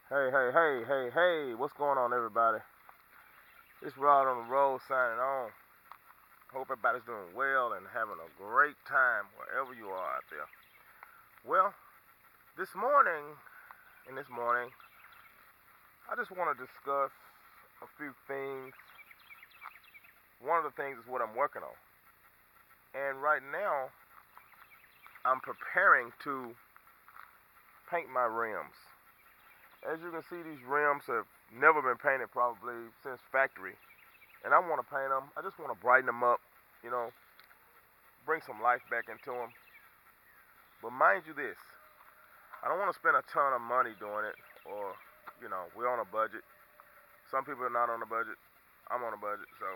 Hey, what's going on, everybody? It's Rod on the road signing on. Hope everybody's doing well and having a great time wherever you are out there. Well, this morning, I just want to discuss a few things. One of the things is what I'm working on. And right now, I'm preparing to paint my rims. As you can see, these rims have never been painted probably since factory. And I want to paint them. I just want to brighten them up, you know, bring some life back into them. But mind you this, I don't want to spend a ton of money doing it, or, we're on a budget. Some people are not on a budget. I'm on a budget, so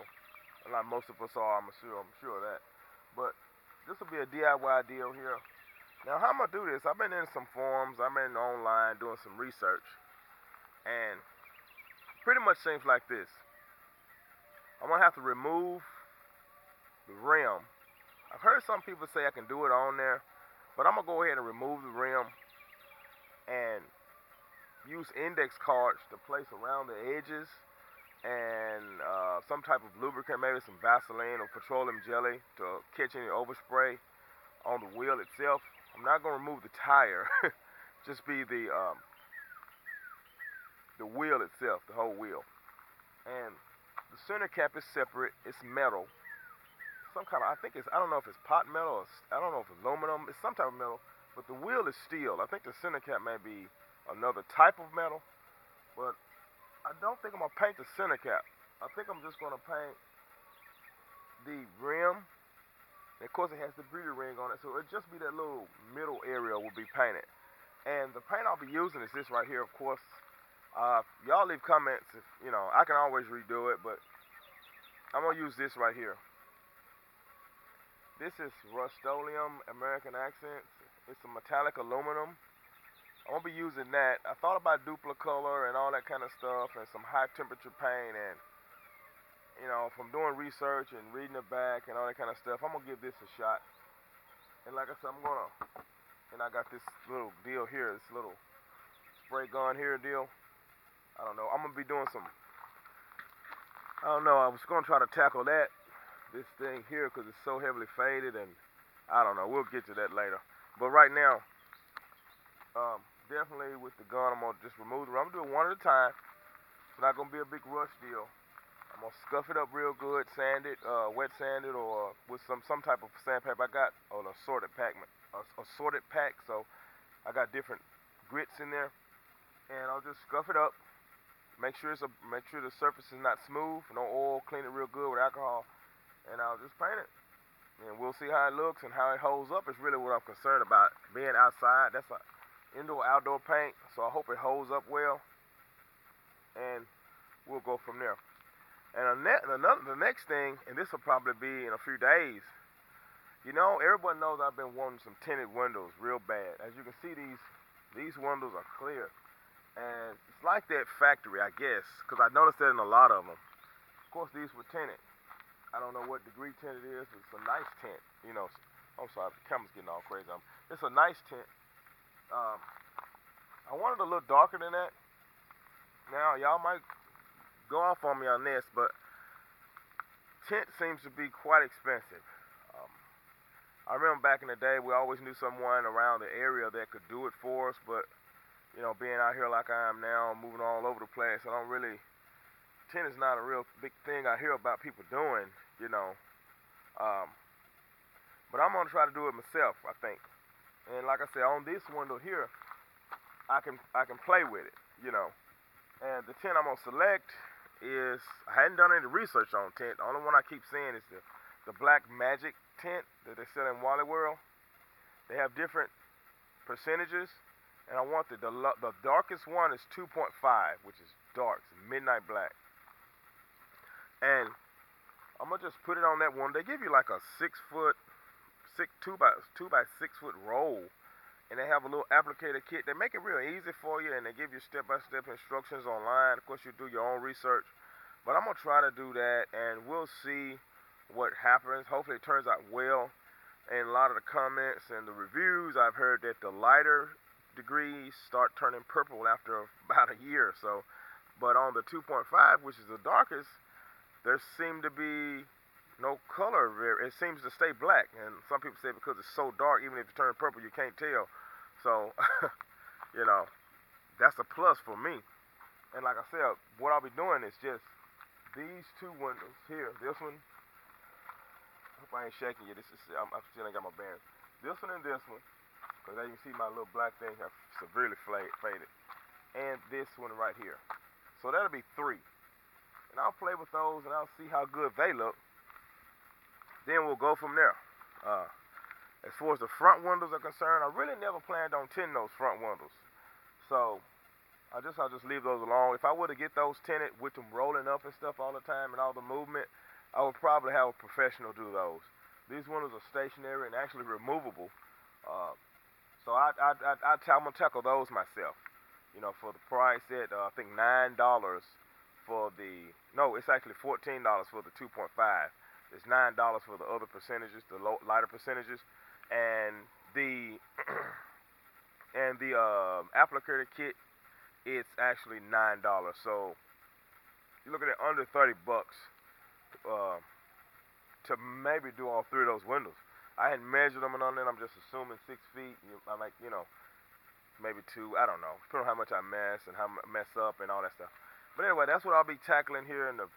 like most of us are, I'm sure of that. But this will be a DIY deal here. Now, how I'm gonna do this? I've been in some forums, I've been online doing some research, and pretty much seems like this. I'm gonna have to remove the rim. I've heard some people say I can do it on there, but I'm gonna go ahead and remove the rim and use index cards to place around the edges and some type of lubricant, maybe some Vaseline or petroleum jelly to catch any overspray on the wheel itself. I'm not gonna remove the tire, just be the wheel itself, the whole wheel. And the center cap is separate. It's metal, some kind of, I don't know if it's pot metal or I don't know if it's aluminum. It's some type of metal, but the wheel is steel. I think the center cap may be another type of metal, but I don't think I'm gonna paint the center cap. I think I'm just gonna paint the rim. And of course, it has the beauty ring on it, so it'll just be that little middle area will be painted. And the paint I'll be using is this right here, of course. Y'all leave comments if, I can always redo it, but I'm gonna use this right here. This is Rust-Oleum American Accents. It's a metallic aluminum. I'm gonna be using that. I thought about Duplicolor and all that kind of stuff and some high temperature paint, and from doing research and reading it back and all that kind of stuff, I'm gonna give this a shot. And like I said, I got this little deal here, this little spray gun here deal. I don't know. I'm gonna be doing I don't know. I was gonna try to tackle this thing here because it's so heavily faded, and I don't know. We'll get to that later. But right now, definitely with the gun, I'm gonna just remove the. I'm gonna do it one at a time. It's not gonna be a big rush deal. I'm gonna scuff it up real good, sand it, wet sand it, or with some type of sandpaper. I got an assorted pack. So I got different grits in there, and I'll just scuff it up. Make sure the surface is not smooth, no oil. Clean it real good with alcohol, and I'll just paint it. And we'll see how it looks and how it holds up. Is really what I'm concerned about. Being outside, that's an indoor-outdoor paint, so I hope it holds up well, and we'll go from there. And the next thing, and this will probably be in a few days. Everyone knows I've been wanting some tinted windows real bad. As you can see, these windows are clear, and it's like that factory, I guess, because I noticed that in a lot of them. Of course, these were tinted. I don't know what degree tint it is. It's a nice tint. I'm sorry, the camera's getting all crazy. It's a nice tint. I wanted a little darker than that. Now, y'all might go off on me on this, but tint seems to be quite expensive. I remember back in the day, we always knew someone around the area that could do it for us, but being out here like I am now, moving all over the place, tint is not a real big thing I hear about people doing, but I'm gonna try to do it myself, I think. And like I said, on this window here, I can play with it, And the tint I'm gonna select is, I hadn't done any research on tint. The only one I keep seeing is the Black Magic tint that they sell in Wally World. They have different percentages, and I want the darkest one is 2.5, which is dark, it's midnight black. And I'm gonna just put it on that one. They give you like a 2 by 6 foot roll, and they have a little applicator kit. They make it real easy for you, and they give you step-by-step instructions online. Of course, you do your own research, but I'm gonna try to do that, and we'll see what happens. Hopefully, it turns out well. And a lot of the comments and the reviews, I've heard that the lighter degrees start turning purple after about a year or so. But on the 2.5, which is the darkest, there seemed to be no color. It seems to stay black. And some people say because it's so dark, even if it turns purple, you can't tell. So, you know, that's a plus for me. And like I said, what I'll be doing is just these two windows here. This one, I hope I ain't shaking you. I'm still ain't got my bearings. This one and this one, because as you can see, my little black thing have severely faded. And this one right here. So that'll be 3. And I'll play with those and I'll see how good they look. Then we'll go from there. As far as the front windows are concerned, I really never planned on tinting those front windows. So I'll just leave those alone. If I were to get those tinted with them rolling up and stuff all the time and all the movement, I would probably have a professional do those. These windows are stationary and actually removable. So I'm gonna tackle those myself. You know, for the price at I think $9 for the, no, it's actually $14 for the 2.5. It's $9 for the other percentages, the lighter percentages, and the applicator kit. It's actually $9. So you're looking at under 30 bucks to maybe do all 3 of those windows. I hadn't measured them and on it. I'm just assuming 6 feet. I like, you know, maybe 2. I don't know. Depending on how much I mess and how mess up and all that stuff. But anyway, that's what I'll be tackling here in a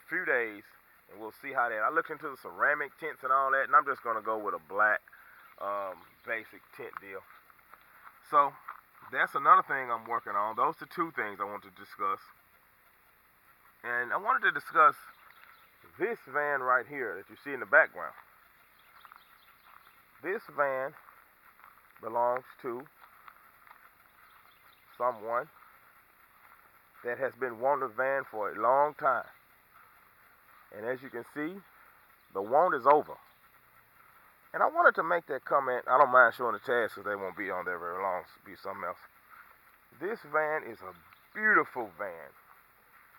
few days, and we'll see how that. I looked into the ceramic tints and all that, and I'm just gonna go with a black basic tint deal. So that's another thing I'm working on. Those are 2 things I want to discuss. And I wanted to discuss this van right here that you see in the background. This van belongs to someone that has been wanting a van for a long time. And as you can see, the want is over. And I wanted to make that comment. I don't mind showing the tags because they won't be on there very long. It'll be something else. This van is a beautiful van.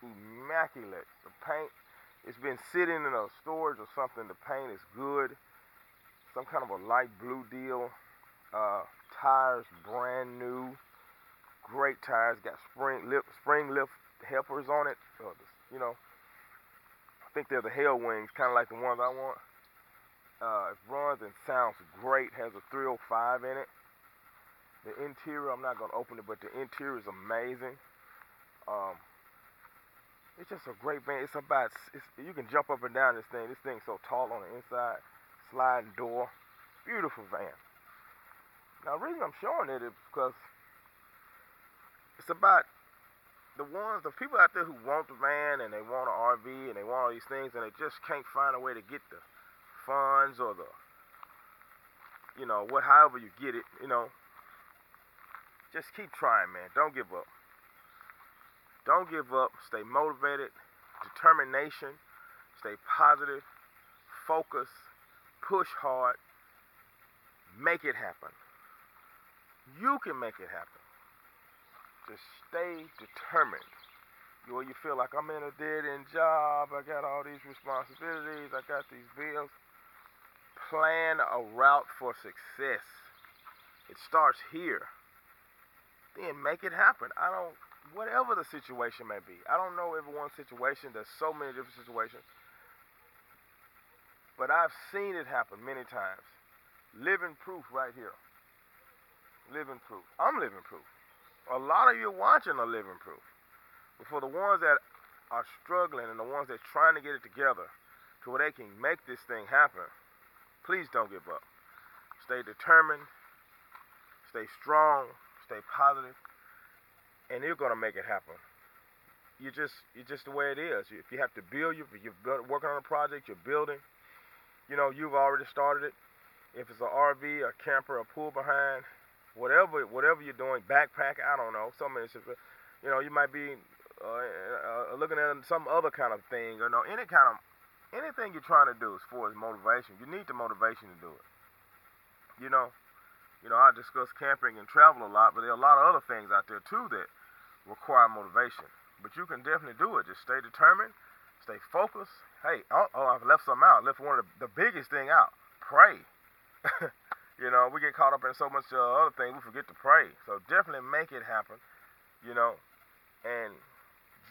Immaculate. The paint, it's been sitting in a storage or something. The paint is good. Some kind of a light blue deal. Tires brand new. Great tires. Got spring lift helpers on it. You know, I think they're the Hell Wings, kind of like the ones I want. It runs and sounds great. Has a 305 in it. The interior, I'm not going to open it, but the interior is amazing. It's just a great van. You can jump up and down this thing. This thing's so tall on the inside. Sliding door. Beautiful van. Now, the reason I'm showing it is because it's about the people out there who want the van and they want an RV and they want all these things and they just can't find a way to get the funds or the, you know, however you get it, you know. Just keep trying, man. Don't give up. Don't give up. Stay motivated. Determination. Stay positive. Focus. Push hard. Make it happen. You can make it happen. Just stay determined. Where you feel like I'm in a dead-end job, I got all these responsibilities, I got these bills. Plan a route for success. It starts here. Then make it happen. Whatever the situation may be. I don't know everyone's situation. There's so many different situations. But I've seen it happen many times. Living proof right here. Living proof. I'm living proof. A lot of you watching are living proof. But for the ones that are struggling and the ones that are trying to get it together to where they can make this thing happen, please don't give up. Stay determined, stay strong, stay positive, and you're gonna make it happen. You're just the way it is. If you have to build, you're working on a project, you're building. You know, you've already started it. If it's an RV, a camper, a pool behind, whatever you're doing, backpack, I don't know. You know, you might be looking at some other kind of thing, or anything you're trying to do as far as motivation. You need the motivation to do it. You know, I discuss camping and travel a lot, but there are a lot of other things out there too that require motivation. But you can definitely do it. Just stay determined, stay focused. Hey, I've left something out. I left one of the biggest thing out. Pray. You know, we get caught up in so much other things, we forget to pray. So definitely make it happen, you know, and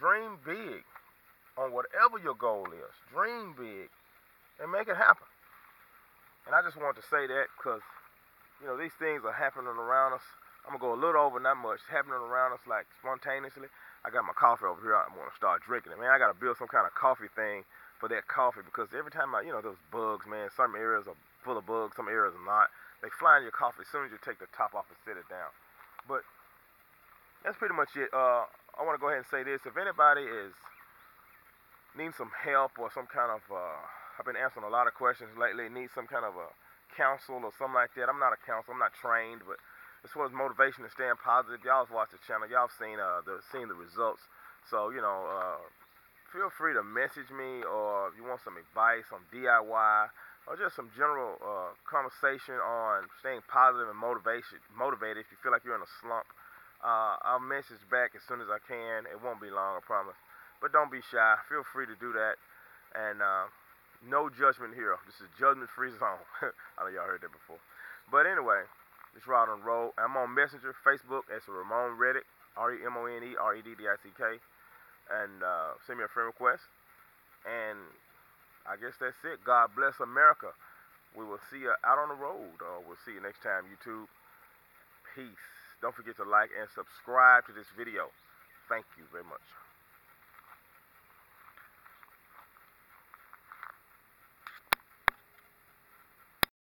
dream big on whatever your goal is. Dream big and make it happen. And I just wanted to say that because, you know, these things are happening around us. I'm going to go a little over, not much. It's happening around us like spontaneously. I got my coffee over here. I want to start drinking it. Man, I got to build some kind of coffee thing for that coffee because every time you know, those bugs, man, some areas are full of bugs, some areas are not. They fly in your coffee as soon as you take the top off and sit it down. But that's pretty much it. I want to go ahead and say this. If anybody is needing some help or some kind of, I've been answering a lot of questions lately, need some kind of a counsel or something like that. I'm not a counselor, I'm not trained, but as far as motivation and staying positive, y'all have watched the channel, y'all have seen the results. So, you know, feel free to message me, or if you want some advice on DIY or just some general conversation on staying positive and motivated if you feel like you're in a slump. I'll message back as soon as I can. It won't be long, I promise. But don't be shy. Feel free to do that. And no judgment here. This is judgment-free zone. I know y'all heard that before. But anyway, it's Rod on the Road. I'm on Messenger, Facebook, as Ramon Reddick, RemoneReddick. And send me a friend request. And I guess that's it. God bless America. We will see you out on the road. We'll see you next time, YouTube. Peace. Don't forget to like and subscribe to this video. Thank you very much.